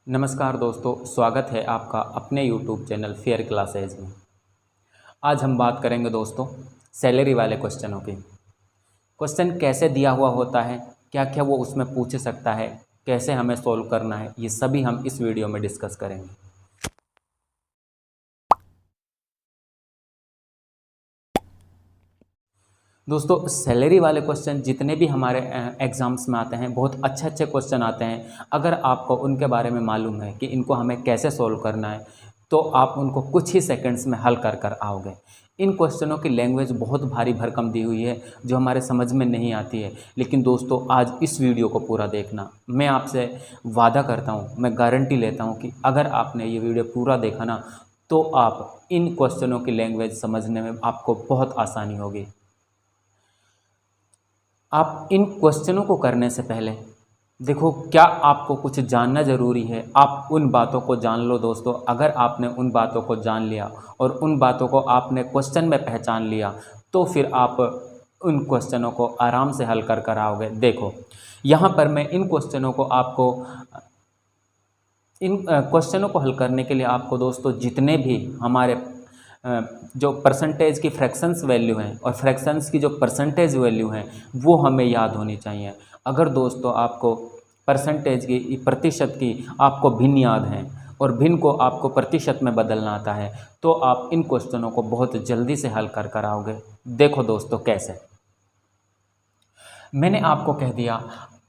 नमस्कार दोस्तों, स्वागत है आपका अपने YouTube चैनल फेयर क्लासेज में। आज हम बात करेंगे दोस्तों सैलरी वाले क्वेश्चनों की। क्वेश्चन कैसे दिया हुआ होता है, क्या क्या वो उसमें पूछ सकता है, कैसे हमें सॉल्व करना है, ये सभी हम इस वीडियो में डिस्कस करेंगे। दोस्तों सैलरी वाले क्वेश्चन जितने भी हमारे एग्ज़ाम्स में आते हैं, बहुत अच्छे अच्छे क्वेश्चन आते हैं। अगर आपको उनके बारे में मालूम है कि इनको हमें कैसे सॉल्व करना है, तो आप उनको कुछ ही सेकंड्स में हल कर कर आओगे। इन क्वेश्चनों की लैंग्वेज बहुत भारी भरकम दी हुई है, जो हमारे समझ में नहीं आती है। लेकिन दोस्तों आज इस वीडियो को पूरा देखना। मैं आपसे वादा करता हूँ, मैं गारंटी लेता हूँ कि अगर आपने ये वीडियो पूरा देखा ना, तो आप इन क्वेश्चनों की लैंग्वेज समझने में आपको बहुत आसानी होगी। आप इन क्वेश्चनों को करने से पहले देखो, क्या आपको कुछ जानना ज़रूरी है। आप उन बातों को जान लो दोस्तों। अगर आपने उन बातों को जान लिया और उन बातों को आपने क्वेश्चन में पहचान लिया, तो फिर आप उन क्वेश्चनों को आराम से हल कर कर आओगे। देखो यहाँ पर मैं इन क्वेश्चनों को आपको इन क्वेश्चनों को हल करने के लिए आपको दोस्तों जितने भी हमारे जो परसेंटेज की फ्रैक्शंस वैल्यू हैं और फ्रैक्शंस की जो परसेंटेज वैल्यू हैं, वो हमें याद होनी चाहिए। अगर दोस्तों आपको परसेंटेज की प्रतिशत की आपको भिन्न याद हैं और भिन्न को आपको प्रतिशत में बदलना आता है, तो आप इन क्वेश्चनों को बहुत जल्दी से हल कर कर आओगे। देखो दोस्तों कैसे, मैंने आपको कह दिया,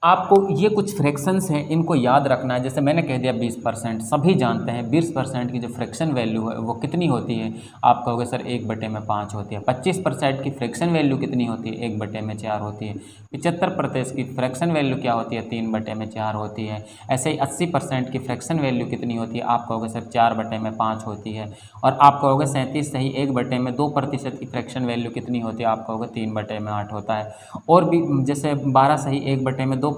आपको ये कुछ फ्रैक्शंस हैं, इनको याद रखना है। जैसे मैंने कह दिया 20%, सभी जानते हैं 20% की जो फ्रैक्शन वैल्यू है वो कितनी होती है। आप कहोगे सर 1/5 होती है। 25% की फ्रैक्शन वैल्यू कितनी होती है, 1/4 होती है। 75% की फ्रैक्शन वैल्यू क्या होती है, 3/4 होती है। ऐसे ही 80% की फ्रैक्शन वैल्यू कितनी होती है, आप कहोगे सर 4/5 होती है। और आप कहोगे 37 सही 1/2% की फ्रैक्शन वैल्यू कितनी होती है, आप कहोगे 3/8 होता है। और भी जैसे 12 सही 1/2%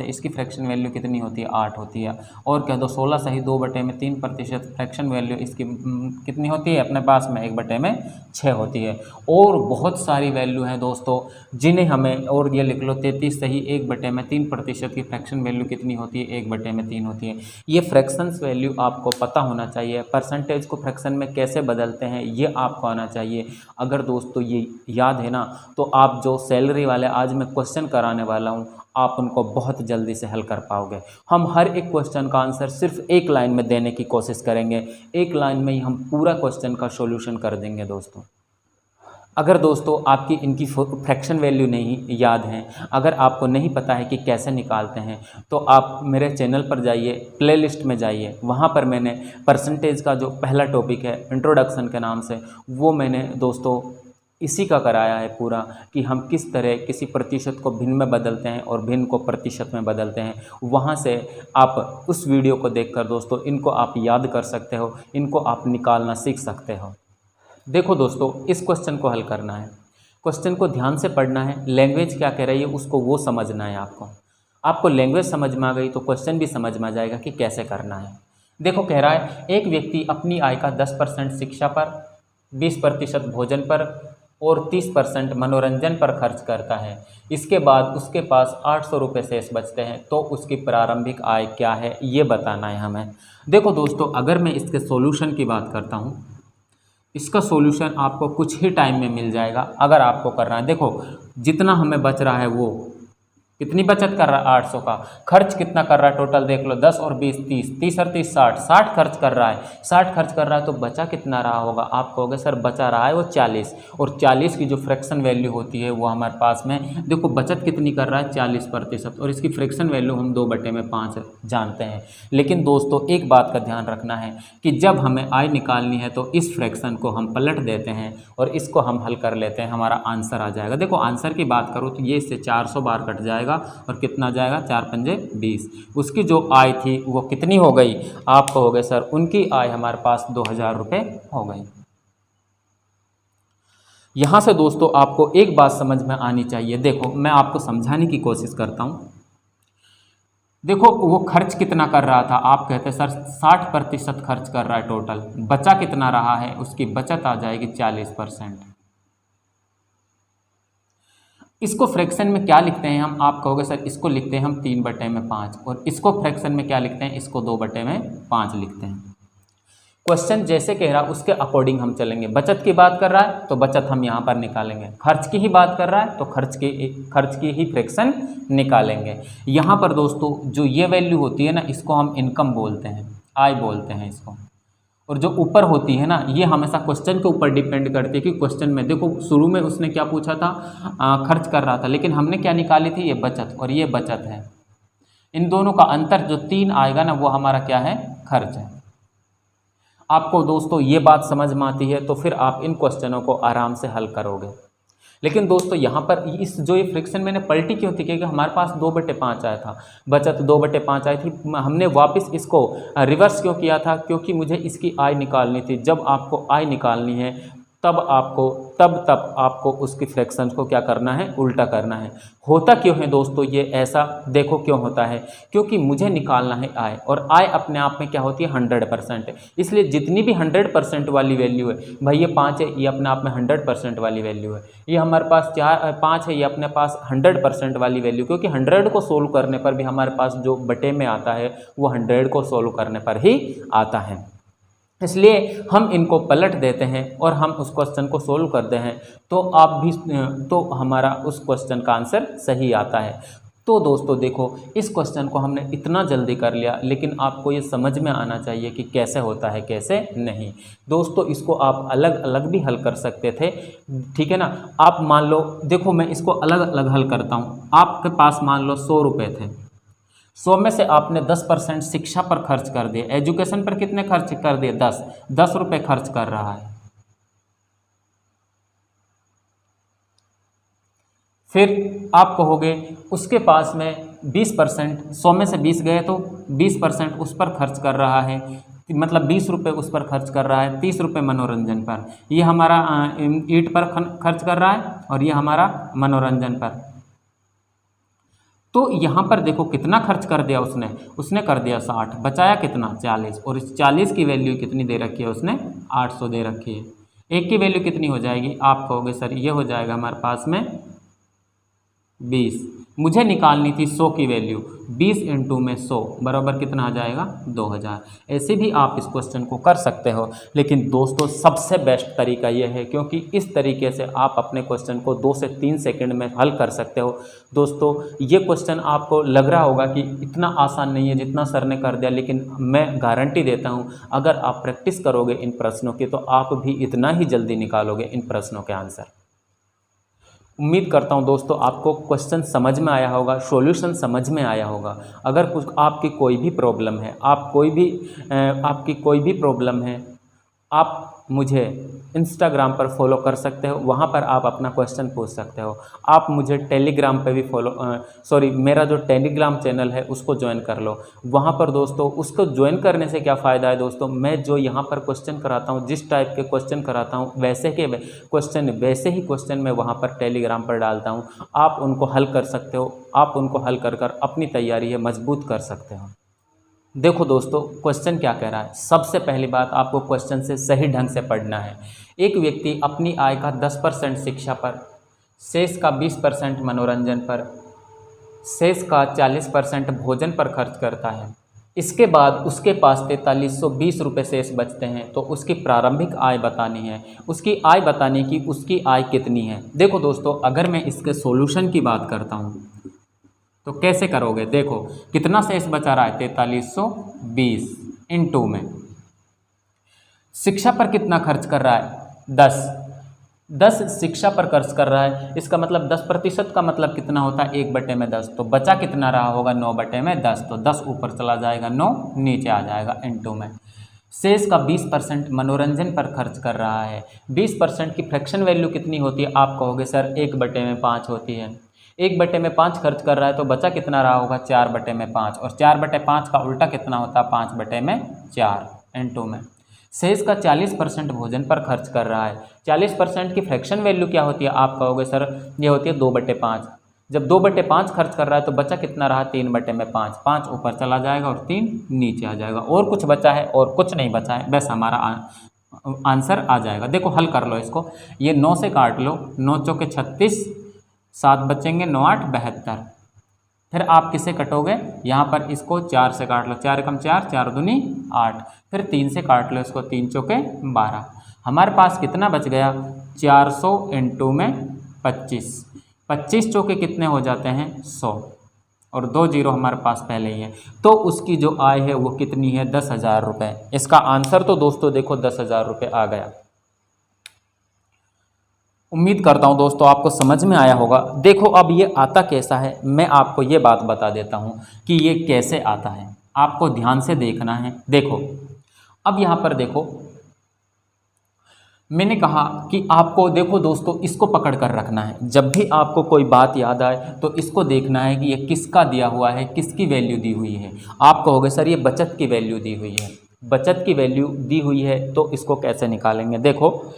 है, इसकी फ्रैक्शन वैल्यू कितनी होती है, 8 होती है। और कह दो 16 सही 2/3% फ्रैक्शन वैल्यू इसकी कितनी होती है अपने पास में, 1/6 होती है। और बहुत सारी वैल्यू हैं दोस्तों जिन्हें हमें, और ये लिख लो 33 सही 1/3% की फ्रैक्शन वैल्यू कितनी होती है, 1/3 होती है। ये फ्रैक्शंस वैल्यू आपको पता होना चाहिए। परसेंटेज को फ्रैक्शन में कैसे बदलते हैं ये आपको आना चाहिए। अगर दोस्तों ये याद है ना, तो आप जो सैलरी वाले आज मैं क्वेश्चन कराने वाला हूँ, आप उनको बहुत जल्दी से हल कर पाओगे। हम हर एक क्वेश्चन का आंसर सिर्फ एक लाइन में देने की कोशिश करेंगे। एक लाइन में ही हम पूरा क्वेश्चन का सॉल्यूशन कर देंगे दोस्तों। अगर दोस्तों आपकी इनकी फ्रैक्शन वैल्यू नहीं याद है, अगर आपको नहीं पता है कि कैसे निकालते हैं, तो आप मेरे चैनल पर जाइए, प्लेलिस्ट में जाइए। वहाँ पर मैंने परसेंटेज का जो पहला टॉपिक है इंट्रोडक्शन के नाम से, वो मैंने दोस्तों इसी का कराया है पूरा, कि हम किस तरह किसी प्रतिशत को भिन्न में बदलते हैं और भिन्न को प्रतिशत में बदलते हैं। वहाँ से आप उस वीडियो को देखकर दोस्तों इनको आप याद कर सकते हो, इनको आप निकालना सीख सकते हो। देखो दोस्तों, इस क्वेश्चन को हल करना है, क्वेश्चन को ध्यान से पढ़ना है। लैंग्वेज क्या कह रही है उसको वो समझना है आपको। आपको लैंग्वेज समझ में आ गई तो क्वेश्चन भी समझ में आ जाएगा कि कैसे करना है। देखो कह रहा है, एक व्यक्ति अपनी आय का 10% शिक्षा पर, 20% भोजन पर और 30% मनोरंजन पर खर्च करता है। इसके बाद उसके पास 800 रुपये शेष बचते हैं, तो उसकी प्रारंभिक आय क्या है ये बताना है हमें। देखो दोस्तों, अगर मैं इसके सॉल्यूशन की बात करता हूँ, इसका सॉल्यूशन आपको कुछ ही टाइम में मिल जाएगा अगर आपको करना है। देखो जितना हमें बच रहा है, वो कितनी बचत कर रहा है, 800 का। खर्च कितना कर रहा है टोटल देख लो, 10 और 20 30, 30 और 30 60, 60 खर्च कर रहा है। 60 खर्च कर रहा है तो बचा कितना रहा होगा, आप कहोगे सर बचा रहा है वो 40। और 40 की जो फ्रैक्शन वैल्यू होती है वो हमारे पास में, देखो बचत कितनी कर रहा है, 40%, और इसकी फ्रैक्शन वैल्यू हम 2/5 जानते हैं। लेकिन दोस्तों एक बात का ध्यान रखना है कि जब हमें आय निकालनी है तो इस फ्रैक्शन को हम पलट देते हैं और इसको हम हल कर लेते हैं, हमारा आंसर आ जाएगा। देखो आंसर की बात करो तो ये इससे 400 बार कट जाएगा और कितना जाएगा, 4 पंजे 20। उसकी जो आय थी वो कितनी हो गई, आप कहोगे सर उनकी आय हमारे पास 2000 रुपये हो गई। यहां से दोस्तों आपको एक बात समझ में आनी चाहिए। देखो मैं आपको समझाने की कोशिश करता हूं। देखो वो खर्च कितना कर रहा था, आप कहते सर 60% खर्च कर रहा है टोटल, बचा कितना रहा है, उसकी बचत आ जाएगी 40%। इसको फ्रैक्शन में क्या लिखते हैं हम, आप कहोगे सर इसको लिखते हैं हम 3/5, और इसको फ्रैक्शन में क्या लिखते हैं, इसको 2/5 लिखते हैं। क्वेश्चन जैसे कह रहा है उसके अकॉर्डिंग हम चलेंगे। बचत की बात कर रहा है तो बचत हम यहाँ पर निकालेंगे, खर्च की ही बात कर रहा है तो खर्च की ही फ्रैक्शन निकालेंगे। यहाँ पर दोस्तों जो ये वैल्यू होती है ना, इसको हम इनकम बोलते हैं, आय बोलते हैं इसको। और जो ऊपर होती है ना, ये हमेशा क्वेश्चन के ऊपर डिपेंड करती है कि क्वेश्चन में देखो शुरू में उसने क्या पूछा था, खर्च कर रहा था, लेकिन हमने क्या निकाली थी, ये बचत, और ये बचत है। इन दोनों का अंतर जो 3 आएगा ना, वो हमारा क्या है, खर्च है। आपको दोस्तों ये बात समझ में आती है तो फिर आप इन क्वेश्चनों को आराम से हल करोगे। लेकिन दोस्तों यहाँ पर इस जो ये फ्रैक्शन मैंने पलटी क्यों थी, क्योंकि हमारे पास 2/5 आया था, बचत 2/5 आई थी, हमने वापस इसको रिवर्स क्यों किया था, क्योंकि मुझे इसकी आय निकालनी थी। जब आपको आय निकालनी है तब आपको उसकी फ्रैक्शंस को क्या करना है, उल्टा करना है। होता क्यों है दोस्तों ये ऐसा, देखो क्यों होता है, क्योंकि मुझे निकालना है आय, और आय अपने आप में क्या होती है, 100%। इसलिए जितनी भी 100% वाली वैल्यू है, भाई ये 5 है, ये अपने आप में 100% वाली वैल्यू है। ये हमारे पास 5 है, ये अपने पास 100% वाली वैल्यू, क्योंकि 100 को सोल्व करने पर भी हमारे पास जो बटे में आता है वो 100 को सोल्व करने पर ही आता है। इसलिए हम इनको पलट देते हैं और हम उस क्वेश्चन को सोल्व करते हैं, तो हमारा उस क्वेश्चन का आंसर सही आता है। तो दोस्तों देखो, इस क्वेश्चन को हमने इतना जल्दी कर लिया, लेकिन आपको ये समझ में आना चाहिए कि कैसे होता है कैसे नहीं। दोस्तों इसको आप अलग अलग भी हल कर सकते थे, ठीक है ना। आप मान लो, देखो मैं इसको अलग अलग हल करता हूँ। आपके पास मान लो 100 रुपये थे, 100 में से आपने 10% शिक्षा पर खर्च कर दिए। एजुकेशन पर कितने खर्च कर दिए, 10 रुपये खर्च कर रहा है। फिर आप कहोगे उसके पास में 20%, 100 में से 20 गए तो 20% उस पर खर्च कर रहा है, मतलब 20 रुपये उस पर खर्च कर रहा है, 30 रुपये मनोरंजन पर। ये हमारा ईंट पर खर्च कर रहा है और ये हमारा मनोरंजन पर। तो यहाँ पर देखो कितना खर्च कर दिया उसने कर दिया 60, बचाया कितना, 40, और इस 40 की वैल्यू कितनी दे रखी है उसने, 800 दे रखी है। एक की वैल्यू कितनी हो जाएगी, आप कहोगे सर ये हो जाएगा हमारे पास में 20। मुझे निकालनी थी 100 की वैल्यू, 20 × में 100 बराबर कितना आ जाएगा, 2000। ऐसे भी आप इस क्वेश्चन को कर सकते हो, लेकिन दोस्तों सबसे बेस्ट तरीका यह है, क्योंकि इस तरीके से आप अपने क्वेश्चन को 2 से 3 सेकंड में हल कर सकते हो। दोस्तों ये क्वेश्चन आपको लग रहा होगा कि इतना आसान नहीं है जितना सर ने कर दिया, लेकिन मैं गारंटी देता हूँ अगर आप प्रैक्टिस करोगे इन प्रश्नों की तो आप भी इतना ही जल्दी निकालोगे इन प्रश्नों के आंसर। उम्मीद करता हूं दोस्तों आपको क्वेश्चन समझ में आया होगा, सॉल्यूशन समझ में आया होगा। अगर कुछ आपकी कोई भी प्रॉब्लम है, आपकी कोई भी प्रॉब्लम है, आप मुझे इंस्टाग्राम पर फॉलो कर सकते हो, वहाँ पर आप अपना क्वेश्चन पूछ सकते हो। आप मुझे टेलीग्राम पे भी मेरा जो टेलीग्राम चैनल है उसको ज्वाइन कर लो। वहाँ पर दोस्तों उसको ज्वाइन करने से क्या फ़ायदा है दोस्तों, मैं जो यहाँ पर क्वेश्चन कराता हूँ, जिस टाइप के क्वेश्चन कराता हूँ वैसे ही क्वेश्चन मैं वहाँ पर टेलीग्राम पर डालता हूँ। आप उनको हल कर सकते हो, आप उनको हल कर अपनी तैयारी है मजबूत कर सकते हो। देखो दोस्तों क्वेश्चन क्या कह रहा है, सबसे पहली बात आपको क्वेश्चन से सही ढंग से पढ़ना है। एक व्यक्ति अपनी आय का 10% शिक्षा पर, शेष का 20% मनोरंजन पर, शेष का 40% भोजन पर खर्च करता है। इसके बाद उसके पास 4320 रुपये शेष बचते हैं, तो उसकी प्रारंभिक आय बतानी है। उसकी आय बताने की उसकी आय कितनी है। देखो दोस्तों अगर मैं इसके सॉल्यूशन की बात करता हूँ तो कैसे करोगे, देखो कितना शेष बचा रहा है, 4320 × में शिक्षा पर कितना खर्च कर रहा है, 10 शिक्षा पर खर्च कर रहा है। इसका मतलब 10% का मतलब कितना होता है, 1/10। तो बचा कितना रहा होगा, 9/10। तो 10 ऊपर चला जाएगा, 9 नीचे आ जाएगा × में। शेष का 20% मनोरंजन पर खर्च कर रहा है। 20% की फ्रैक्शन वैल्यू कितनी होती है, आप कहोगे सर 1/5 होती है। 1/5 खर्च कर रहा है तो बचा कितना रहा होगा, 4/5। और 4/5 का उल्टा कितना होता है, 5/4 × में। शेष का 40% भोजन पर खर्च कर रहा है। 40% की फ्रैक्शन वैल्यू क्या होती है, आप कहोगे सर ये होती है 2/5। जब 2/5 खर्च कर रहा है तो बचा कितना रहा, 3/5। 5 ऊपर चला जाएगा और 3 नीचे आ जाएगा। और कुछ बचा है और कुछ नहीं बचा है, बस हमारा आंसर आ जाएगा। देखो हल कर लो इसको, ये 9 से काट लो, 9 × 36, 7 बचेंगे, 9 8 72। फिर आप किसे कटोगे, यहाँ पर इसको 4 से काट लो, 4 एकम 4, 4 दूनी 8। फिर 3 से काट लो इसको, 3 चौके 12। हमारे पास कितना बच गया, 400 इंटू में 25, 25 चौके कितने हो जाते हैं 100, और 2 जीरो हमारे पास पहले ही है। तो उसकी जो आय है वो कितनी है, 10,000 रुपये। इसका आंसर तो दोस्तों देखो 10,000 रुपये आ गया। उम्मीद करता हूं दोस्तों आपको समझ में आया होगा। देखो अब ये आता कैसा है, मैं आपको ये बात बता देता हूं कि ये कैसे आता है, आपको ध्यान से देखना है। देखो अब यहाँ पर देखो, मैंने कहा कि आपको देखो दोस्तों इसको पकड़ कर रखना है। जब भी आपको कोई बात याद आए तो इसको देखना है कि ये किसका दिया हुआ है, किसकी वैल्यू दी हुई है। आप कहोगे सर ये बचत की वैल्यू दी हुई है, बचत की वैल्यू दी हुई है तो इसको कैसे निकालेंगे। देखो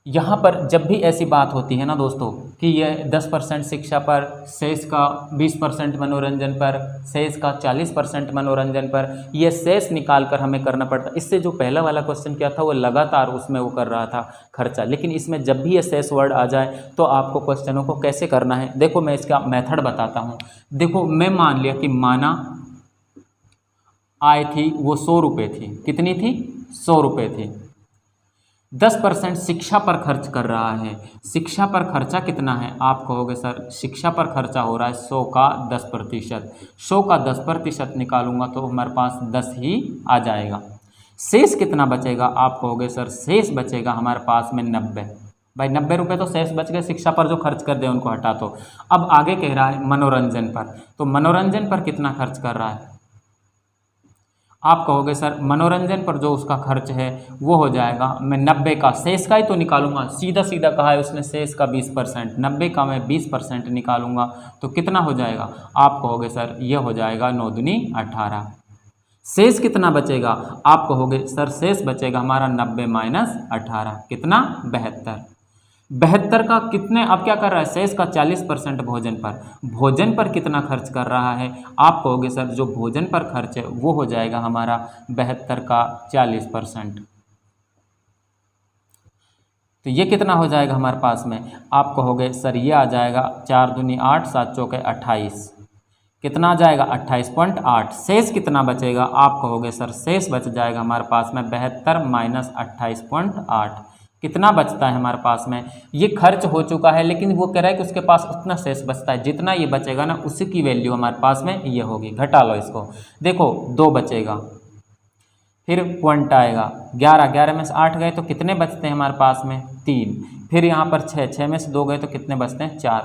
यहाँ पर जब भी ऐसी बात होती है ना दोस्तों कि ये 10% शिक्षा पर, शेष का 20% मनोरंजन पर, शेष का 40% मनोरंजन पर, ये शेष निकाल कर हमें करना पड़ता। इससे जो पहला वाला क्वेश्चन क्या था वो लगातार उसमें वो कर रहा था खर्चा, लेकिन इसमें जब भी ये शेष वर्ड आ जाए तो आपको क्वेश्चनों को कैसे करना है। देखो मैं इसका मेथड बताता हूँ। देखो मैं मान लिया कि माना आय थी वो 100 रुपये थी, कितनी थी 100 रुपये थी। 10% शिक्षा पर खर्च कर रहा है, शिक्षा पर खर्चा कितना है, आप कहोगे सर शिक्षा पर खर्चा हो रहा है 100 का 10%, 100 का 10% निकालूंगा तो हमारे पास 10 ही आ जाएगा। शेष कितना बचेगा, आप कहोगे सर शेष बचेगा हमारे पास में 90। भाई 90 रुपये तो शेष बच गए, शिक्षा पर जो खर्च कर दे उनको हटा दो। अब आगे कह रहा है मनोरंजन पर, तो मनोरंजन पर कितना खर्च कर रहा है, आप कहोगे सर मनोरंजन पर जो उसका खर्च है वो हो जाएगा, मैं 90 का शेष का ही तो निकालूंगा, सीधा सीधा कहा है उसने शेष का 20%, 90 का मैं 20% निकालूंगा तो कितना हो जाएगा, आप कहोगे सर ये हो जाएगा 9 दूनी 18। शेष कितना बचेगा, आप कहोगे सर शेष बचेगा हमारा 90 माइनस 18, कितना 72। 72 का कितने, अब क्या कर रहा है शेष का 40% भोजन पर, भोजन पर कितना खर्च कर रहा है, आप कहोगे सर जो भोजन पर खर्च है वो हो जाएगा हमारा 72 का 40%। तो ये कितना हो जाएगा हमारे पास में, आप कहोगे सर ये आ जाएगा 4 दूनी 8, 7 चौके 28, कितना आ जाएगा 28.8। शेष कितना बचेगा, आप कहोगे सर शेष बच जाएगा हमारे पास में 72 माइनस 28.8, कितना बचता है हमारे पास में। ये खर्च हो चुका है लेकिन वो कह रहा है कि उसके पास उतना शेष बचता है, जितना ये बचेगा ना उसी की वैल्यू हमारे पास में ये होगी। घटा लो इसको, देखो 2 बचेगा, फिर पॉइंट आएगा 11, 11 में से 8 गए तो कितने बचते हैं हमारे पास में 3, फिर यहाँ पर 6, 6 में से 2 गए तो कितने बचते हैं 4,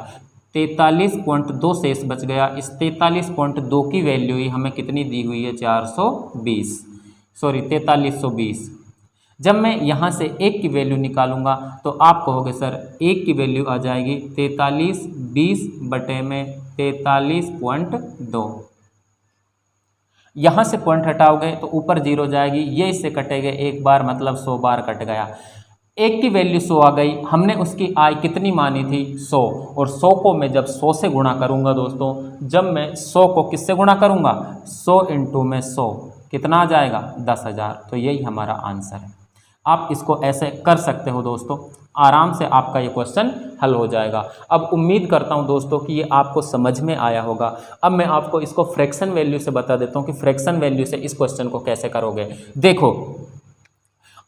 43.2 शेष बच गया। इस 43.2 की वैल्यू ही हमें कितनी दी हुई है 4320। जब मैं यहाँ से 1 की वैल्यू निकालूंगा तो आप कहोगे सर 1 की वैल्यू आ जाएगी 4320 बटे में 43.2। यहाँ से पॉइंट हटाओगे तो ऊपर 0 जाएगी, ये इससे कटेगा एक बार, मतलब 100 बार कट गया। 1 की वैल्यू 100 आ गई, हमने उसकी आय कितनी मानी थी 100, और 100 को मैं जब 100 से गुणा करूँगा दोस्तों, जब मैं 100 को किससे गुणा करूँगा 100 इंटू में 100, कितना आ जाएगा 10,000। तो यही हमारा आंसर है। आप इसको ऐसे कर सकते हो दोस्तों, आराम से आपका ये क्वेश्चन हल हो जाएगा। अब उम्मीद करता हूँ दोस्तों कि ये आपको समझ में आया होगा। अब मैं आपको इसको फ्रैक्शन वैल्यू से बता देता हूँ कि फ्रैक्शन वैल्यू से इस क्वेश्चन को कैसे करोगे। देखो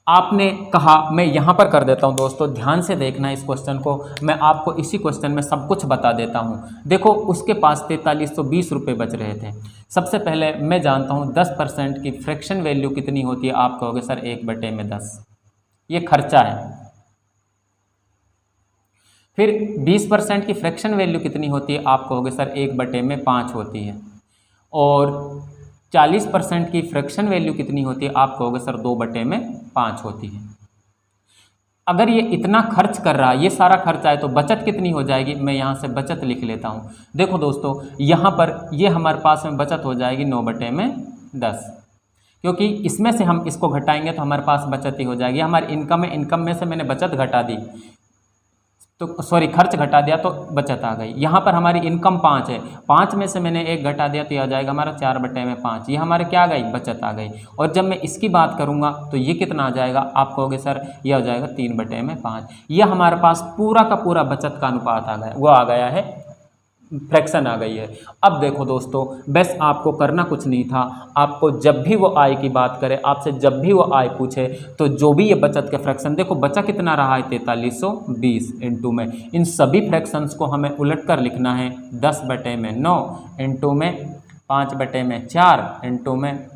आपने कहा, मैं यहाँ पर कर देता हूँ दोस्तों, ध्यान से देखना इस क्वेश्चन को, मैं आपको इसी क्वेश्चन में सब कुछ बता देता हूँ। देखो उसके पास 4320 रुपये बच रहे थे। सबसे पहले मैं जानता हूँ 10% की फ्रैक्शन वैल्यू कितनी होती है, आप कहोगे सर 1/10, ये खर्चा है। फिर 20% की फ्रैक्शन वैल्यू कितनी होती है, आप कहोगे सर 1/5 होती है। और 40% की फ्रैक्शन वैल्यू कितनी होती है, आप कहोगे सर 2/5 होती है। अगर ये इतना खर्च कर रहा है, ये सारा खर्चा है, तो बचत कितनी हो जाएगी, मैं यहाँ से बचत लिख लेता हूँ। देखो दोस्तों यहाँ पर ये हमारे पास में बचत हो जाएगी 9/10, क्योंकि इसमें से हम इसको घटाएंगे तो हमारे पास बचत ही हो जाएगी। हमारी इनकम है, इनकम में से मैंने बचत घटा दी, तो सॉरी खर्च घटा दिया तो बचत आ गई। यहाँ पर हमारी इनकम 5 है, 5 में से मैंने 1 घटा दिया तो यह आ जाएगा हमारा 4/5, ये हमारे क्या आ गई, बचत आ गई। और जब मैं इसकी बात करूँगा तो ये कितना आ जाएगा, आप कहोगे सर ये हो जाएगा 3/5। ये हमारे पास पूरा का पूरा बचत का अनुपात आ गया, वो आ गया है, फ्रैक्शन आ गई है। अब देखो दोस्तों, बस आपको करना कुछ नहीं था, आपको जब भी वो आय की बात करे, आपसे जब भी वो आय पूछे, तो जो भी ये बचत के फ्रैक्शन, देखो बचा कितना रहा है 4320 इंटू में, इन सभी फ्रैक्शंस को हमें उलट कर लिखना है 10/9 इंटू में 5/4 इंटू में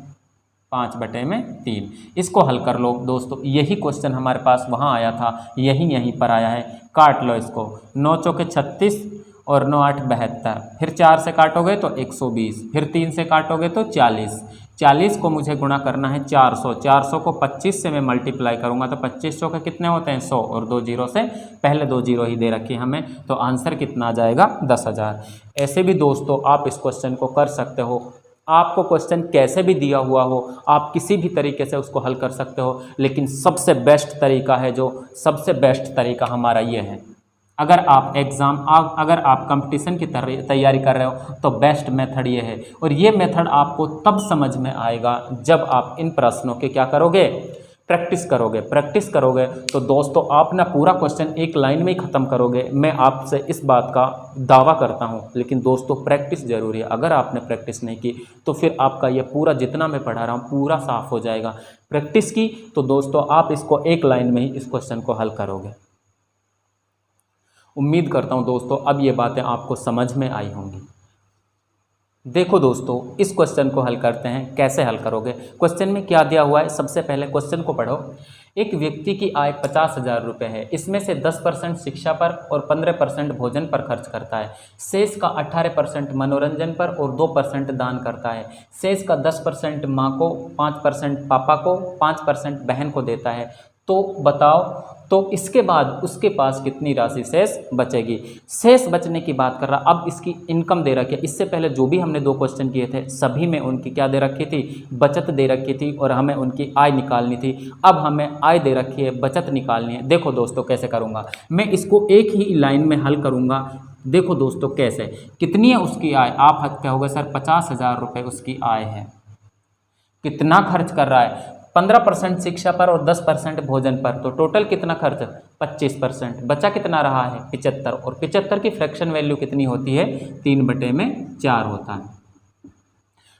5/3। इसको हल कर लो दोस्तों, यही क्वेश्चन हमारे पास वहाँ आया था, यहीं पर आया है। काट लो इसको, 9 चौके 36 और 9 8 72, फिर 4 से काटोगे तो 120, फिर 3 से काटोगे तो 40, 40 को मुझे गुणा करना है 400, 400 को 25 से मैं मल्टीप्लाई करूंगा तो 25 चौके कितने होते हैं 100, और 2 जीरो से पहले 2 जीरो ही दे रखी हमें, तो आंसर कितना आ जाएगा 10,000। ऐसे भी दोस्तों आप इस क्वेश्चन को कर सकते हो, आपको क्वेश्चन कैसे भी दिया हुआ हो आप किसी भी तरीके से उसको हल कर सकते हो, लेकिन सबसे बेस्ट तरीका है, जो सबसे बेस्ट तरीका हमारा ये है, अगर आप कंपटीशन की तैयारी कर रहे हो तो बेस्ट मेथड ये है। और ये मेथड आपको तब समझ में आएगा जब आप इन प्रश्नों के क्या करोगे, प्रैक्टिस करोगे तो दोस्तों आप ना पूरा क्वेश्चन एक लाइन में ही ख़त्म करोगे, मैं आपसे इस बात का दावा करता हूँ। लेकिन दोस्तों प्रैक्टिस ज़रूरी है, अगर आपने प्रैक्टिस नहीं की तो फिर आपका ये पूरा जितना मैं पढ़ा रहा हूँ पूरा साफ हो जाएगा। प्रैक्टिस की तो दोस्तों आप इसको एक लाइन में ही इस क्वेश्चन को हल करोगे। उम्मीद करता हूँ दोस्तों अब ये बातें आपको समझ में आई होंगी। देखो दोस्तों इस क्वेश्चन को हल करते हैं, कैसे हल करोगे। क्वेश्चन में क्या दिया हुआ है, सबसे पहले क्वेश्चन को पढ़ो। एक व्यक्ति की आय 50,000 रुपये है, इसमें से 10% शिक्षा पर और 15% भोजन पर खर्च करता है, शेष का 18% मनोरंजन पर और 2% दान करता है, शेष का 10% माँ को, 5% पापा को, 5% बहन को देता है। तो बताओ, तो इसके बाद उसके पास कितनी राशि शेष बचेगी। शेष बचने की बात कर रहा, अब इसकी इनकम दे रखी है, इससे पहले जो भी हमने 2 क्वेश्चन किए थे सभी में उनकी क्या दे रखी थी, बचत दे रखी थी, और हमें उनकी आय निकालनी थी। अब हमें आय दे रखी है, बचत निकालनी है। देखो दोस्तों कैसे करूँगा मैं इसको, एक ही लाइन में हल करूँगा। देखो दोस्तों कैसे, कितनी है उसकी आय, आप कहोगे सर 50,000 रुपये उसकी आय है, कितना खर्च कर रहा है, 15% शिक्षा पर और 10% भोजन पर, तो टोटल कितना खर्च, 25%। बचा कितना रहा है 75, और 75 की फ्रैक्शन वैल्यू कितनी होती है, 3/4 होता है।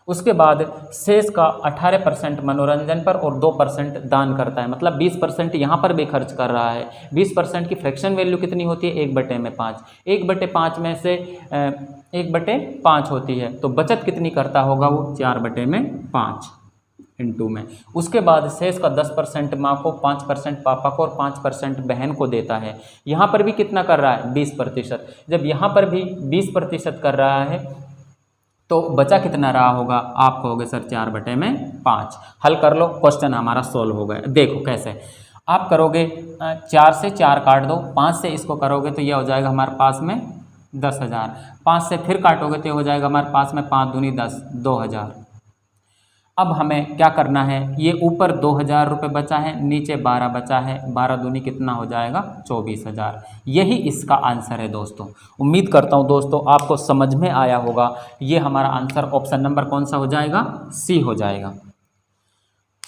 उसके बाद शेष का 18% मनोरंजन पर और 2% दान करता है, मतलब 20% यहाँ पर भी खर्च कर रहा है। 20% की फ्रैक्शन वैल्यू कितनी होती है, 1/5, 1/5 में से 1/5 होती है, तो बचत कितनी करता होगा वो, 4/5 इंटू में। उसके बाद शेष का 10% माँ को, 5% पापा को और 5% बहन को देता है। यहाँ पर भी कितना कर रहा है, 20%। जब यहाँ पर भी 20% कर रहा है तो बचा कितना रहा होगा, आप कहोगे सर 4/5। हल कर लो, क्वेश्चन हमारा सोल्व हो गया। देखो कैसे आप करोगे, 4 से 4 काट दो, 5 से इसको करोगे तो यह हो जाएगा हमारे पास में 10,000, 5 से फिर काटोगे तो हो जाएगा हमारे पास में 5 दूनी 10, 2,000। अब हमें क्या करना है, ये ऊपर 2,000 रुपये बचा है, नीचे 12 बचा है, 12 दूनी कितना हो जाएगा 24,000। यही इसका आंसर है दोस्तों। उम्मीद करता हूँ दोस्तों आपको समझ में आया होगा। ये हमारा आंसर ऑप्शन नंबर कौन सा हो जाएगा, सी हो जाएगा।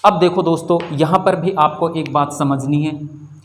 अब देखो दोस्तों यहाँ पर भी आपको एक बात समझनी है,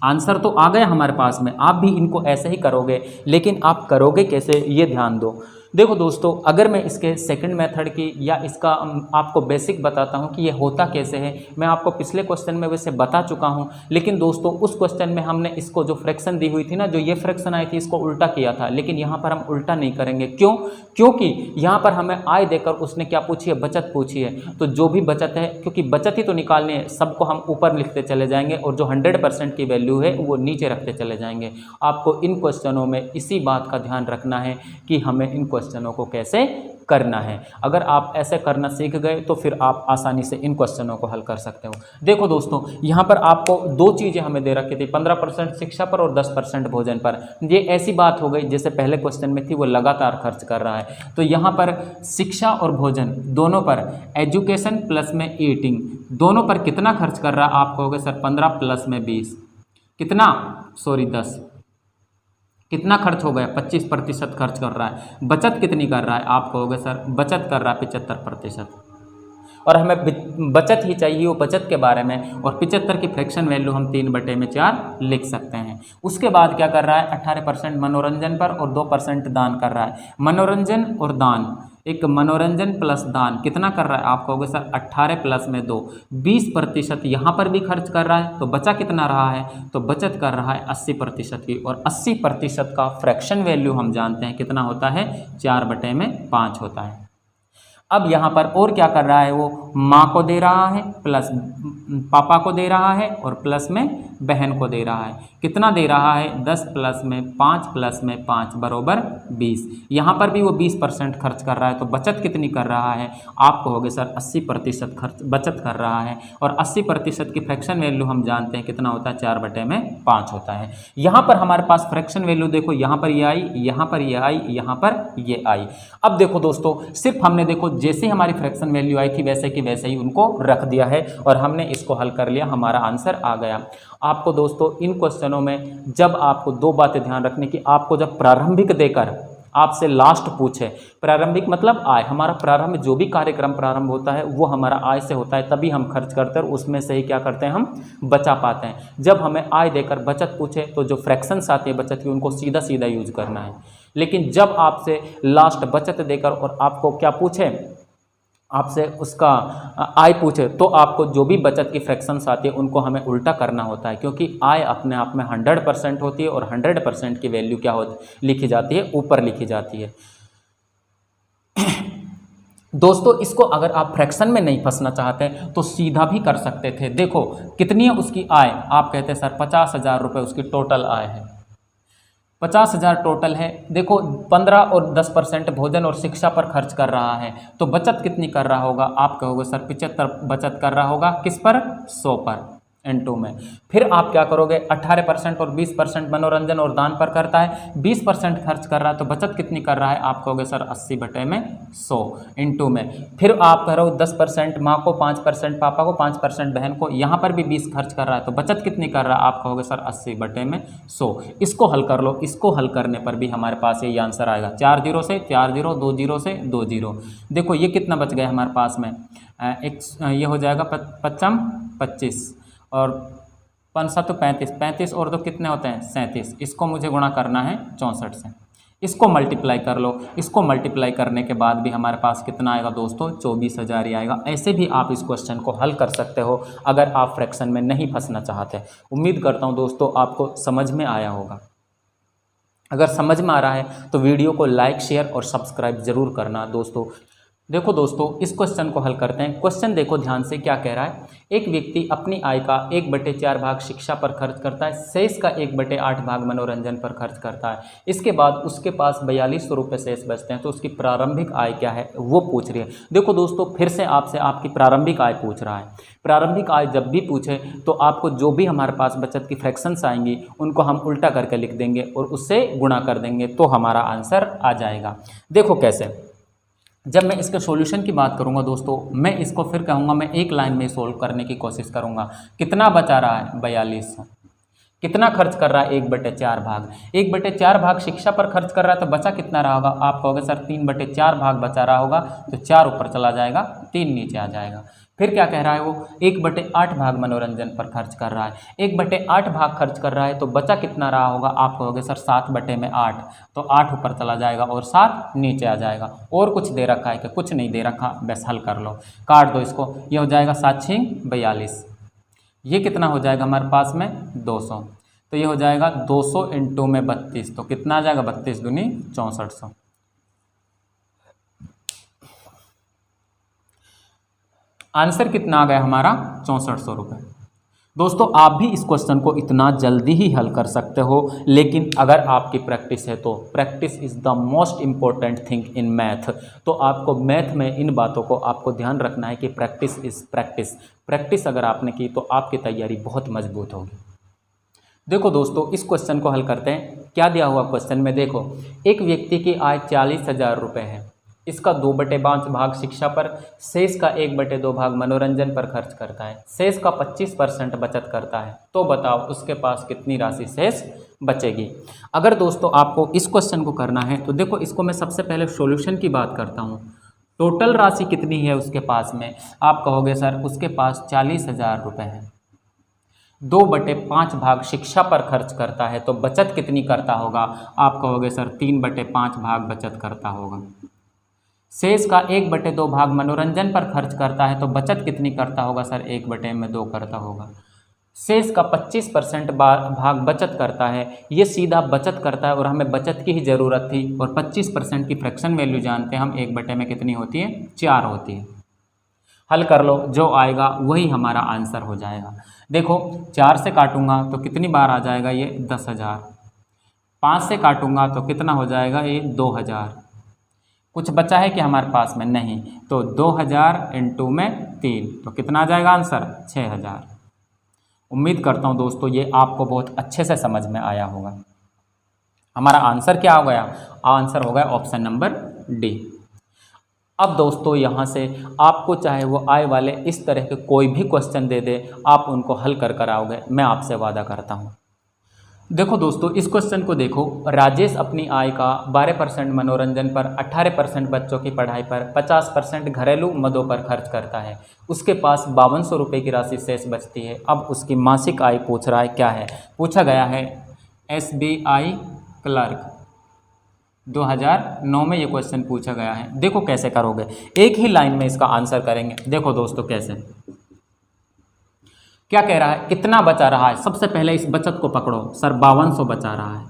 आंसर तो आ गया हमारे पास में, आप भी इनको ऐसे ही करोगे, लेकिन आप करोगे कैसे ये ध्यान दो। देखो दोस्तों अगर मैं इसके सेकंड मेथड की या इसका आपको बेसिक बताता हूँ कि ये होता कैसे है, मैं आपको पिछले क्वेश्चन में वैसे बता चुका हूँ, लेकिन दोस्तों उस क्वेश्चन में हमने इसको जो फ्रैक्शन दी हुई थी ना, जो ये फ्रैक्शन आई थी, इसको उल्टा किया था, लेकिन यहाँ पर हम उल्टा नहीं करेंगे। क्यों? क्योंकि यहाँ पर हमें आय देकर उसने क्या पूछी है, बचत पूछी है। तो जो भी बचत है, क्योंकि बचत ही तो निकालनी है, सबको हम ऊपर लिखते चले जाएंगे और जो 100% की वैल्यू है वो नीचे रखते चले जाएंगे। आपको इन क्वेश्चनों में इसी बात का ध्यान रखना है कि हमें इन क्वेश्चनों को कैसे करना है। अगर आप ऐसे करना सीख गए तो फिर आप आसानी से इन क्वेश्चनों को हल कर सकते हो। देखो दोस्तों यहाँ पर आपको 2 चीज़ें हमें दे रखी थी, 15% शिक्षा पर और 10% भोजन पर। ये ऐसी बात हो गई जैसे पहले क्वेश्चन में थी, वो लगातार खर्च कर रहा है। तो यहाँ पर शिक्षा और भोजन दोनों पर, एजुकेशन प्लस में ईटिंग दोनों पर कितना खर्च कर रहा है, आप कहोगे सर 15 प्लस में 20, कितना, सॉरी 10, कितना खर्च हो गया, 25% खर्च कर रहा है। बचत कितनी कर रहा है, आप कहोगे सर बचत कर रहा है 75%, और हमें बचत ही चाहिए वो बचत के बारे में, और 75 की फ्रैक्शन वैल्यू हम 3/4 लिख सकते हैं। उसके बाद क्या कर रहा है, 18% मनोरंजन पर और 2% दान कर रहा है। मनोरंजन और दान, एक मनोरंजन प्लस दान कितना कर रहा है, आप कहोगे सर 18 प्लस में 2, 20% यहाँ पर भी खर्च कर रहा है। तो बचा कितना रहा है, तो बचत कर रहा है 80% की, और 80% का फ्रैक्शन वैल्यू हम जानते हैं कितना होता है, 4/5 होता है। अब यहाँ पर और क्या कर रहा है, वो माँ को दे रहा है प्लस पापा को दे रहा है और प्लस में बहन को दे रहा है। कितना दे रहा है, 10 प्लस में 5 प्लस में 5 बराबर 20। यहाँ पर भी वो 20% खर्च कर रहा है। तो बचत कितनी कर रहा है, आप कहोगे सर 80% खर्च बचत कर रहा है, और 80% की फ्रैक्शन वैल्यू हम जानते हैं कितना होता है, 4/5 होता है। यहाँ पर हमारे पास फ्रैक्शन वैल्यू देखो, यहाँ पर ये आई, यहाँ पर ये आई, यहाँ पर ये आई। अब देखो दोस्तों, सिर्फ हमने देखो जैसे हमारी फ्रैक्शन वैल्यू आई थी वैसे की वैसे ही उनको रख दिया है, और हमने इसको हल कर लिया, हमारा आंसर आ गया। आपको दोस्तों इन क्वेश्चनों में जब आपको दो बातें ध्यान रखने की, आपको जब प्रारंभिक देकर आपसे लास्ट पूछे, प्रारंभिक मतलब आय, हमारा प्रारंभ जो भी कार्यक्रम प्रारंभ होता है वो हमारा आय से होता है, तभी हम खर्च करते हैं और उसमें से ही क्या करते हैं, हम बचा पाते हैं। जब हमें आय देकर बचत पूछे तो जो फ्रैक्शंस आती है बचत की उनको सीधा सीधा यूज करना है। लेकिन जब आपसे लास्ट बचत देकर और आपको क्या पूछे, आपसे उसका आय पूछे, तो आपको जो भी बचत की फ्रैक्शंस आती है उनको हमें उल्टा करना होता है, क्योंकि आय अपने आप में 100% होती है और 100% की वैल्यू क्या होती लिखी जाती है, ऊपर लिखी जाती है। दोस्तों इसको अगर आप फ्रैक्शन में नहीं फंसना चाहते तो सीधा भी कर सकते थे। देखो कितनी है उसकी आय, आप कहते हैं सर 50,000 रुपये उसकी टोटल आय है, 50,000 टोटल है। देखो 15 और 10% भोजन और शिक्षा पर खर्च कर रहा है, तो बचत कितनी कर रहा होगा, आप कहोगे सर 75 बचत कर रहा होगा, किस पर, 100 पर, N2 में। फिर आप क्या करोगे, 18% और 20% मनोरंजन और दान पर करता है, 20% खर्च कर रहा है, तो बचत कितनी कर रहा है, आप कहोगे सर 80/100 N2 में। फिर आप करो 10% माँ को, 5% पापा को, 5% बहन को, यहाँ पर भी 20 खर्च कर रहा है, तो बचत कितनी कर रहा है, आप कहोगे सर 80/100। इसको हल कर लो, इसको हल करने पर भी हमारे पास ये आंसर आएगा, 4 0 से 4 0, 2 0 से 2 0। देखो ये कितना बच गया हमारे पास में, एक ये हो जाएगा 25 और 5 7 35, 35 और 2 कितने होते हैं, 37। इसको मुझे गुणा करना है 64 से, इसको मल्टीप्लाई कर लो। इसको मल्टीप्लाई करने के बाद भी हमारे पास कितना आएगा दोस्तों, 24,000 ही आएगा। ऐसे भी आप इस क्वेश्चन को हल कर सकते हो अगर आप फ्रैक्शन में नहीं फंसना चाहते। उम्मीद करता हूँ दोस्तों आपको समझ में आया होगा। अगर समझ में आ रहा है तो वीडियो को लाइक, शेयर और सब्सक्राइब जरूर करना दोस्तों। देखो दोस्तों इस क्वेश्चन को हल करते हैं। क्वेश्चन देखो ध्यान से, क्या कह रहा है, एक व्यक्ति अपनी आय का 1/4 भाग शिक्षा पर खर्च करता है, शेष का 1/8 भाग मनोरंजन पर खर्च करता है। इसके बाद उसके पास 4200 रुपये शेष बचते हैं, तो उसकी प्रारंभिक आय क्या है वो पूछ रही है। देखो दोस्तों फिर से आपसे आपकी प्रारंभिक आय पूछ रहा है। प्रारंभिक आय जब भी पूछे तो आपको जो भी हमारे पास बचत की फ्रैक्शंस आएंगी उनको हम उल्टा करके लिख देंगे और उससे गुणा कर देंगे, तो हमारा आंसर आ जाएगा। देखो कैसे, जब मैं इसके सॉल्यूशन की बात करूंगा दोस्तों, मैं इसको फिर कहूँगा, मैं एक लाइन में सोल्व करने की कोशिश करूंगा। कितना बचा रहा है, 4200। कितना खर्च कर रहा है, 1/4 भाग, 1/4 भाग शिक्षा पर खर्च कर रहा है, तो बचा कितना रहा होगा, आप कहोगे सर 3/4 भाग बचा रहा होगा, तो 4 ऊपर चला जाएगा, 3 नीचे आ जाएगा। फिर क्या कह रहा है वो, 1/8 भाग मनोरंजन पर खर्च कर रहा है, 1/8 भाग खर्च कर रहा है, तो बचा कितना रहा होगा, आप कहोगे सर 7/8, तो 8 ऊपर चला जाएगा और 7 नीचे आ जाएगा। और कुछ दे रखा है कि कुछ नहीं दे रखा, बस हल कर लो, काट दो इसको, ये हो जाएगा 7 6 42, ये कितना हो जाएगा हमारे पास में 200, तो ये हो जाएगा 200 × में 32, तो कितना आ जाएगा, 32 दूनी 6400। आंसर कितना आ गया हमारा, 6400 रुपये। दोस्तों आप भी इस क्वेश्चन को इतना जल्दी ही हल कर सकते हो, लेकिन अगर आपकी प्रैक्टिस है तो practice is the most important thing in math. तो आपको मैथ में इन बातों को आपको ध्यान रखना है कि प्रैक्टिस इज़ प्रैक्टिस। प्रैक्टिस अगर आपने की तो आपकी तैयारी बहुत मजबूत होगी। देखो दोस्तों इस क्वेश्चन को हल करते हैं। क्या दिया हुआ क्वेश्चन में देखो, एक व्यक्ति की आय 40,000 रुपये है, इसका 2/5 भाग शिक्षा पर, शेष का 1/2 भाग मनोरंजन पर खर्च करता है, शेष का 25% बचत करता है। तो बताओ उसके पास कितनी राशि शेष बचेगी। अगर दोस्तों आपको इस क्वेश्चन को करना है तो देखो, इसको मैं सबसे पहले सॉल्यूशन की बात करता हूँ। टोटल राशि कितनी है उसके पास में, आप कहोगे सर उसके पास 40,000 रुपये है। 2/5 भाग शिक्षा पर खर्च करता है तो बचत कितनी करता होगा, आप कहोगे सर 3/5 भाग बचत करता होगा। शेष का 1/2 भाग मनोरंजन पर खर्च करता है तो बचत कितनी करता होगा सर, 1/2 करता होगा। शेष का 25% भाग बचत करता है, ये सीधा बचत करता है और हमें बचत की ही ज़रूरत थी और 25% की फ्रैक्शन वैल्यू जानते हैं हम, 1/में में कितनी होती है, 4 होती है। हल कर लो, जो आएगा वही हमारा आंसर हो जाएगा। देखो 4 से काटूंगा तो कितनी बार आ जाएगा ये, 10,000। 5 से काटूंगा तो कितना हो जाएगा ये, 2,000। कुछ बचा है कि हमारे पास में, नहीं, तो 2,000 इंटू में 3 तो कितना आ जाएगा आंसर, 6,000। उम्मीद करता हूँ दोस्तों ये आपको बहुत अच्छे से समझ में आया होगा। हमारा आंसर क्या हो गया, आंसर हो गया ऑप्शन नंबर डी। अब दोस्तों यहाँ से आपको चाहे वो आए वाले इस तरह के कोई भी क्वेश्चन दे दे, आप उनको हल कर आओगे, मैं आपसे वादा करता हूँ। देखो दोस्तों इस क्वेश्चन को देखो, राजेश अपनी आय का 12% मनोरंजन पर, 18% बच्चों की पढ़ाई पर, 50% घरेलू मदों पर खर्च करता है। उसके पास 5200 रुपये की राशि शेष बचती है। अब उसकी मासिक आय पूछ रहा है, क्या है, पूछा गया है SBI क्लर्क 2009 में ये क्वेश्चन पूछा गया है। देखो कैसे करोगे, एक ही लाइन में इसका आंसर करेंगे। देखो दोस्तों कैसे, क्या कह रहा है, कितना बचा रहा है, सबसे पहले इस बचत को पकड़ो, सर 5200 बचा रहा है।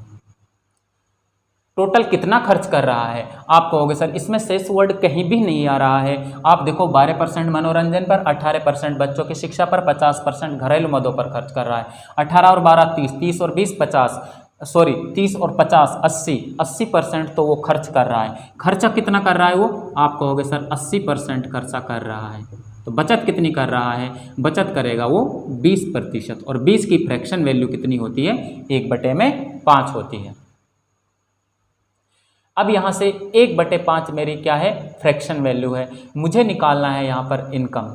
टोटल कितना खर्च कर रहा है, आप कहोगे सर इसमें शेष वर्ड कहीं भी नहीं आ रहा है। आप देखो 12% मनोरंजन पर, 18% बच्चों की शिक्षा पर, 50% घरेलू मदों पर खर्च कर रहा है। 18 और 12 30, 30 और 20 50, सॉरी 30 और 50 80% तो वो खर्च कर रहा है। खर्चा कितना कर रहा है वो, आप कहोगे सर 80% खर्चा कर रहा है। तो बचत कितनी कर रहा है, बचत करेगा वो 20%, और 20 की फ्रैक्शन वैल्यू कितनी होती है, 1/5 होती है। अब यहाँ से 1/5 मेरी क्या है, फ्रैक्शन वैल्यू है। मुझे निकालना है यहाँ पर इनकम।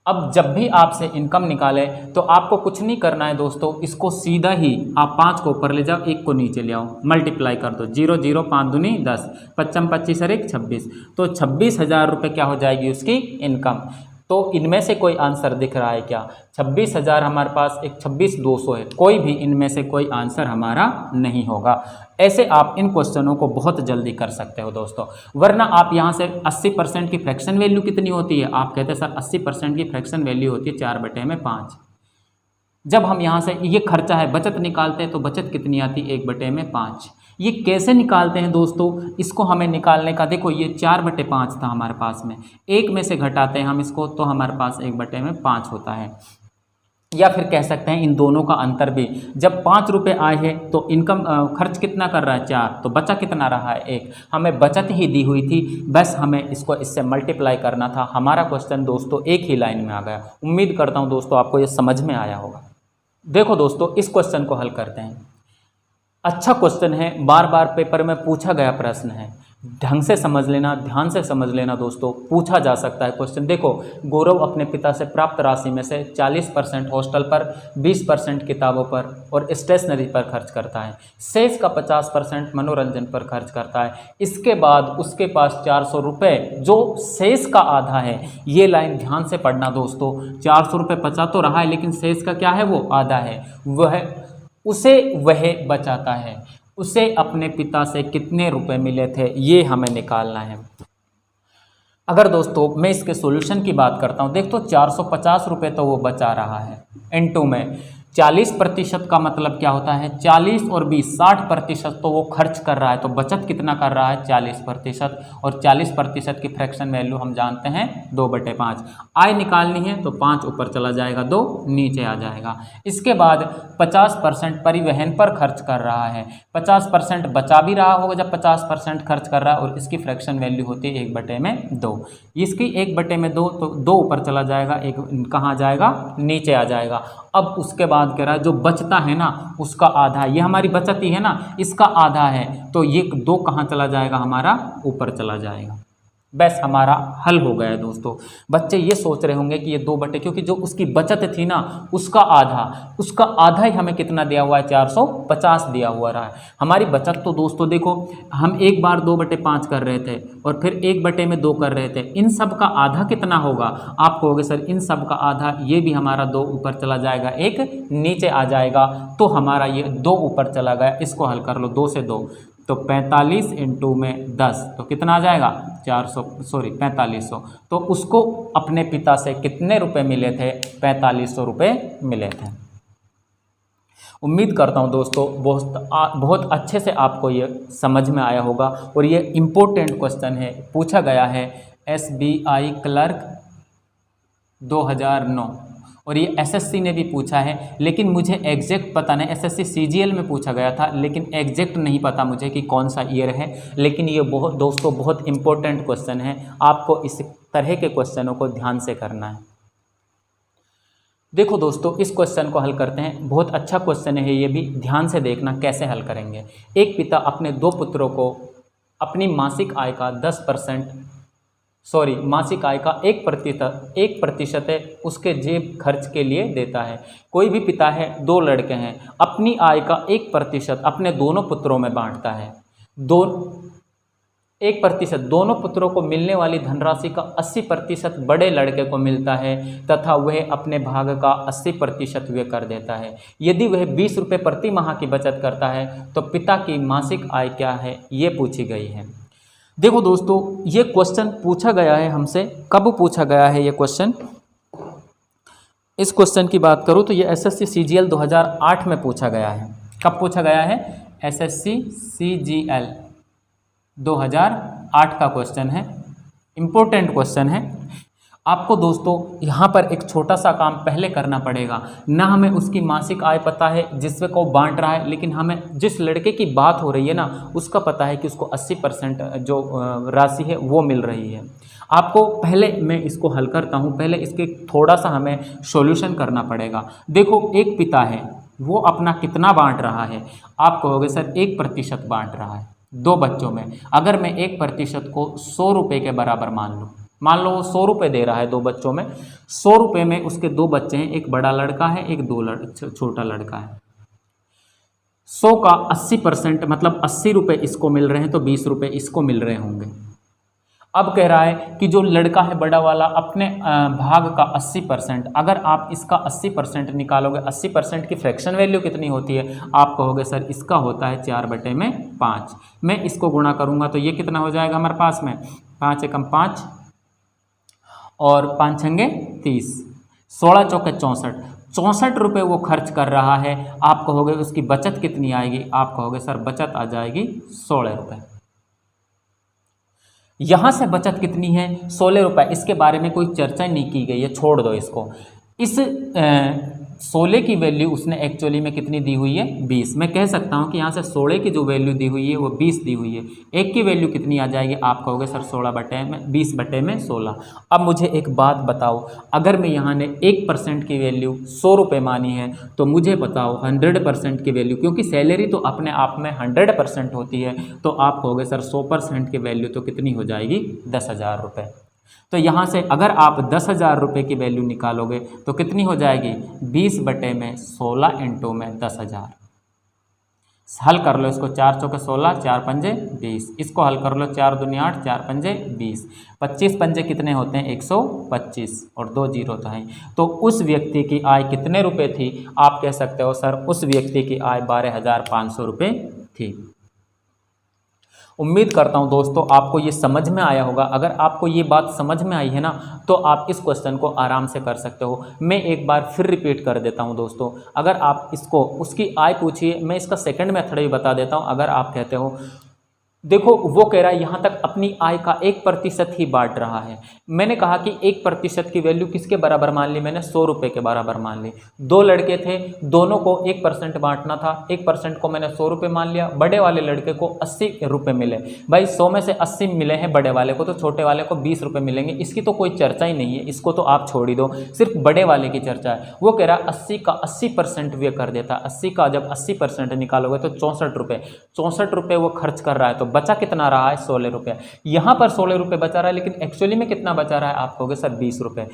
अब जब भी आपसे इनकम निकाले तो आपको कुछ नहीं करना है दोस्तों, इसको सीधा ही आप 5 को ऊपर ले जाओ, 1 को नीचे ले आओ, मल्टीप्लाई कर दो, 0 0 5 दूनी 10, 55 25 और 1 26, तो 26,000 रुपये क्या हो जाएगी उसकी इनकम। तो इनमें से कोई आंसर दिख रहा है क्या, 26,000 हमारे पास, एक 26,200 है, कोई भी इनमें से कोई आंसर हमारा नहीं होगा। ऐसे आप इन क्वेश्चनों को बहुत जल्दी कर सकते हो दोस्तों। वरना आप यहाँ से 80% की फ्रैक्शन वैल्यू कितनी होती है, आप कहते हैं सर 80% की फ्रैक्शन वैल्यू होती है 4/5। जब हम यहाँ से ये खर्चा है बचत निकालते हैं तो बचत कितनी आती है, 1/5। ये कैसे निकालते हैं दोस्तों, इसको हमें निकालने का, देखो ये 4/5 था हमारे पास में, 1 में से घटाते हैं हम इसको तो हमारे पास 1/5 होता है। या फिर कह सकते हैं इन दोनों का अंतर भी, जब 5 रुपये आए हैं तो इनकम खर्च कितना कर रहा है 4, तो बचा कितना रहा है 1। हमें बचत ही दी हुई थी, बस हमें इसको इससे मल्टीप्लाई करना था। हमारा क्वेश्चन दोस्तों एक ही लाइन में आ गया। उम्मीद करता हूँ दोस्तों आपको ये समझ में आया होगा। देखो दोस्तों इस क्वेश्चन को हल करते हैं। अच्छा क्वेश्चन है, बार बार पेपर में पूछा गया प्रश्न है, ढंग से समझ लेना, ध्यान से समझ लेना दोस्तों, पूछा जा सकता है क्वेश्चन। देखो, गौरव अपने पिता से प्राप्त राशि में से 40% हॉस्टल पर, 20% किताबों पर और स्टेशनरी पर खर्च करता है। शेष का 50% मनोरंजन पर खर्च करता है। इसके बाद उसके पास 400 रुपये, जो शेष का आधा है, ये लाइन ध्यान से पढ़ना दोस्तों। 400 रुपये बचा तो रहा है, लेकिन शेष का क्या है, वो आधा है, वह बचाता है। उसे अपने पिता से कितने रुपए मिले थे, ये हमें निकालना है। अगर दोस्तों मैं इसके सॉल्यूशन की बात करता हूँ, देख तो 450 रुपये तो वो बचा रहा है, इनटू में 40% का मतलब क्या होता है, 40 और 20 60% तो वो खर्च कर रहा है, तो बचत कितना कर रहा है 40%, और 40% की फ्रैक्शन वैल्यू हम जानते हैं 2/5। आय निकालनी है तो 5 ऊपर चला जाएगा, 2 नीचे आ जाएगा। इसके बाद 50% परिवहन पर खर्च कर रहा है, 50% बचा भी रहा होगा जब 50% खर्च कर रहा है, और इसकी फ्रैक्शन वैल्यू होती है 1/2। इसकी 1/2 तो 2 ऊपर चला जाएगा, 1 कहाँ जाएगा, नीचे आ जाएगा। अब उसके बाद कह रहा है जो बचता है ना उसका आधा, ये हमारी बचत ही है ना, इसका आधा है, तो ये 2 कहाँ चला जाएगा, हमारा ऊपर चला जाएगा। बस हमारा हल हो गया है दोस्तों। बच्चे ये सोच रहे होंगे कि ये 2 बटे, क्योंकि जो उसकी बचत थी ना उसका आधा ही हमें कितना दिया हुआ है, 450 दिया हुआ रहा है। हमारी बचत तो दोस्तों देखो, हम एक बार 2/5 कर रहे थे और फिर 1/2 कर रहे थे। इन सब का आधा कितना होगा? आप कहोगे सर इन सब का आधा, ये भी हमारा 2 ऊपर चला जाएगा, एक नीचे आ जाएगा, तो हमारा ये 2 ऊपर चला गया। इसको हल कर लो, 2 से 2 तो 45 इंटू में 10 तो कितना आ जाएगा, 4500। तो उसको अपने पिता से कितने रुपए मिले थे? 4500 रुपये मिले थे। उम्मीद करता हूँ दोस्तों बहुत अच्छे से आपको ये समझ में आया होगा। और ये इम्पोर्टेंट क्वेश्चन है, पूछा गया है SBI क्लर्क 2009, और ये SSC ने भी पूछा है, लेकिन मुझे एग्जैक्ट पता नहीं। SSC CGL में पूछा गया था, लेकिन एग्जैक्ट नहीं पता मुझे कि कौन सा ईयर है। लेकिन ये बहुत इंपॉर्टेंट क्वेश्चन है, आपको इस तरह के क्वेश्चनों को ध्यान से करना है। देखो दोस्तों, इस क्वेश्चन को हल करते हैं। बहुत अच्छा क्वेश्चन है, ये भी ध्यान से देखना कैसे हल करेंगे। एक पिता अपने 2 पुत्रों को अपनी मासिक आय का 10% मासिक आय का 1% उसके जेब खर्च के लिए देता है। कोई भी पिता है, 2 लड़के हैं, अपनी आय का 1% अपने दोनों पुत्रों में बांटता है। 1% दोनों पुत्रों को मिलने वाली धनराशि का 80% बड़े लड़के को मिलता है तथा वह अपने भाग का 80% व्यय कर देता है। यदि वह 20 रुपये प्रति माह की बचत करता है तो पिता की मासिक आय क्या है, ये पूछी गई है। देखो दोस्तों, ये क्वेश्चन पूछा गया है हमसे। कब पूछा गया है ये क्वेश्चन? इस क्वेश्चन की बात करूँ तो ये SSC CGL 2008 में पूछा गया है। कब पूछा गया है? SSC CGL 2008 का क्वेश्चन है, इम्पोर्टेंट क्वेश्चन है। आपको दोस्तों यहाँ पर एक छोटा सा काम पहले करना पड़ेगा। ना हमें उसकी मासिक आय पता है जिससे को बांट रहा है, लेकिन हमें जिस लड़के की बात हो रही है ना उसका पता है कि उसको 80% जो राशि है वो मिल रही है। आपको पहले मैं इसको हल करता हूँ, पहले इसके थोड़ा सा हमें सॉल्यूशन करना पड़ेगा। देखो, एक पिता है, वो अपना कितना बांट रहा है? आप कहोगे सर 1% बांट रहा है 2 बच्चों में। अगर मैं 1% को 100 रुपये के बराबर मान लो वो 100 रुपये दे रहा है 2 बच्चों में। 100 रुपये में उसके 2 बच्चे हैं, एक बड़ा लड़का है, एक छोटा लड़का है। 100 का 80% मतलब 80 रुपये इसको मिल रहे हैं, तो 20 रुपये इसको मिल रहे होंगे। अब कह रहा है कि जो लड़का है बड़ा वाला अपने भाग का 80%, अगर आप इसका 80% निकालोगे, 80% की फ्रैक्शन वैल्यू कितनी होती है? आप कहोगे सर इसका होता है 4/5। मैं इसको गुणा करूंगा तो ये कितना हो जाएगा हमारे पास में? 5 एकम 5 और 5 छंगे 30, 16 चौके 64। 64 रुपये वो खर्च कर रहा है। आप कहोगे उसकी बचत कितनी आएगी? आप कहोगे सर बचत आ जाएगी 16 रुपये। यहाँ से बचत कितनी है? 16 रुपये। इसके बारे में कोई चर्चा नहीं की गई है, छोड़ दो इसको। इस 16 की वैल्यू उसने एक्चुअली में कितनी दी हुई है? 20। मैं कह सकता हूँ कि यहाँ से 16 की जो वैल्यू दी हुई है वो 20 दी हुई है। एक की वैल्यू कितनी आ जाएगी? आप कहोगे सर 20/16। अब मुझे एक बात बताओ, अगर मैं यहाँ ने 1% की वैल्यू 100 रुपये मानी है तो मुझे बताओ 100% की वैल्यू, क्योंकि सैलरी तो अपने आप में 100% होती है, तो आप कहोगे सर 100% की वैल्यू तो कितनी हो जाएगी? 10,000 रुपये। तो यहाँ से अगर आप 10,000 रुपये की वैल्यू निकालोगे तो कितनी हो जाएगी? 20/16 इंटू में 10,000। हल कर लो इसको, 4 चौके 16, 4 पंजे 20। इसको हल कर लो, 4 दूनी 8, 4 पंजे 20। 25 पंजे कितने होते हैं? 125 और 2 जीरो तो हैं। तो उस व्यक्ति की आय कितने रुपए थी? आप कह सकते हो सर उस व्यक्ति की आय 12,500 रुपये थी। उम्मीद करता हूं दोस्तों आपको ये समझ में आया होगा। अगर आपको ये बात समझ में आई है ना तो आप इस क्वेश्चन को आराम से कर सकते हो। मैं एक बार फिर रिपीट कर देता हूं दोस्तों, अगर आप इसको उसकी आय पूछिए, मैं इसका सेकंड मेथड भी बता देता हूं। अगर आप कहते हो देखो वो कह रहा है यहाँ तक अपनी आय का 1% ही बांट रहा है। मैंने कहा कि 1% की वैल्यू किसके बराबर मान ली? मैंने 100 रुपये के बराबर मान ली। 2 लड़के थे, दोनों को 1% बांटना था। 1% को मैंने 100 रुपये मान लिया। बड़े वाले लड़के को 80 रुपये मिले। भाई 100 में से 80 मिले हैं बड़े वाले को, तो छोटे वाले को 20 रुपये मिलेंगे। इसकी तो कोई चर्चा ही नहीं है, इसको तो आप छोड़ ही दो, सिर्फ बड़े वाले की चर्चा है। वो कह रहा है 80 का 80% व्यय कर देता। 80 का जब 80% निकालोगे तो 64 रुपये। 64 रुपये वो खर्च कर रहा है, तो बचा कितना रहा है 16 रुपये। यहाँ पर 16 रुपये बचा रहा है, लेकिन एक्चुअली में कितना बचा रहा है आप कहोगे सर 20 रुपये।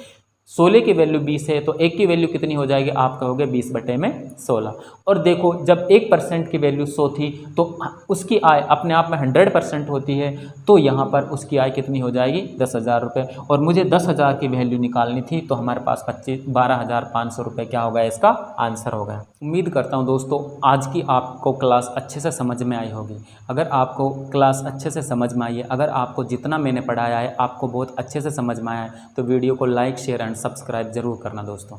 16 की वैल्यू 20 है तो 1 की वैल्यू कितनी हो जाएगी आप कहोगे 20/16। और देखो जब 1% की वैल्यू 100 थी तो उसकी आय अपने आप में 100% होती है, तो यहाँ पर उसकी आय कितनी हो जाएगी 10,000 रुपये। और मुझे 10,000 की वैल्यू निकालनी थी तो हमारे पास 12,500 रुपये क्या होगा इसका आंसर होगा। उम्मीद करता हूँ दोस्तों आज की आपको क्लास अच्छे से समझ में आई होगी। अगर आपको क्लास अच्छे से समझ में आई है, अगर आपको जितना मैंने पढ़ाया है आपको बहुत अच्छे से समझ में आया है, तो वीडियो को लाइक शेयर एंड सब्सक्राइब जरूर करना दोस्तों।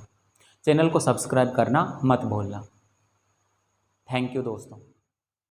चैनल को सब्सक्राइब करना मत भूलना। थैंक यू दोस्तों।